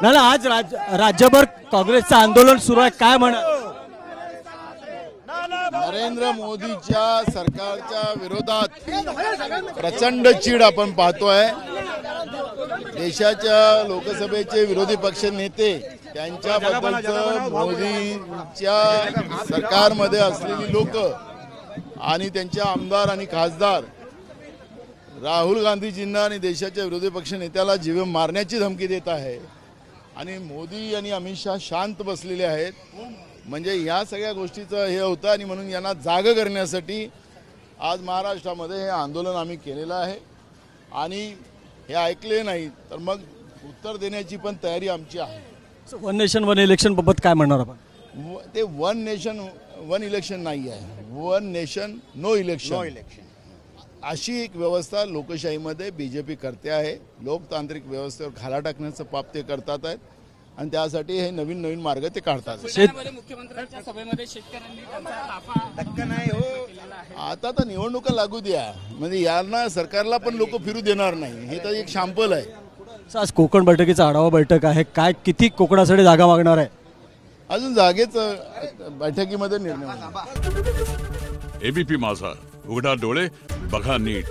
ना आज राज्यभर काँग्रेसचं आंदोलन सुरू आहे, काय म्हणा? नरेंद्र मोदीच्या सरकारच्या विरोधात प्रचंड चीड आपण पाहतोय। देशाच्या लोकसभेचे विरोधी पक्ष नेते त्यांच्याबद्दलचं मोदींच्या सरकारमध्ये असलेली लोक आणि त्यांचे आमदार आणि खासदार राहुल गांधीजींना आणि देशाच्या विरोधी पक्ष नेत्याला जीवे मारण्याची धमकी देत आहे आणि मोदी आणि अमित शाह शांत बसलेले आहेत। म्हणजे या सगळ्या गोष्टीचं हे होतं आणि म्हणून यांना जाग करण्यासाठी आज महाराष्ट्रामध्ये हे आंदोलन आम्ही केलेलं आहे आणि हे ऐकले नाही तर मग उत्तर देण्याची पण तयारी आमची आहे। वन नेशन वन इलेक्शन बाबत काय म्हणणार आपण? ते वन नेशन वन इलेक्शन नाही आहे, वन नेशन नो इलेक्शन अशी एक व्यवस्था लोकशाहीमध्ये बीजेपी करते आहे। लोकतांत्रिक व्यवस्थेवर घाला टाकण्याचं पाप ते करतात आहेत आणि त्यासाठी हे नवीन नवीन मार्ग ते काढतात। मुख्यमंत्र्यांच्या सभेमध्ये शेतकऱ्यांनी त्यांचा ताफा धक्का नाही हो। आता तर निवडणुका लागू द्या, म्हणजे यांना सरकारला पण लोक फिरू देणार नाही, हे तर एक शॅम्पल आहे। आज कोकण बैठकीचा आढावा बैठक आहे, काय किती कोकणासाठी जागा मागणार आहे? अजून जागेच बैठकीमध्ये निर्णय होणार। एबीपी माझा, उघडा डोळे बघा नीट।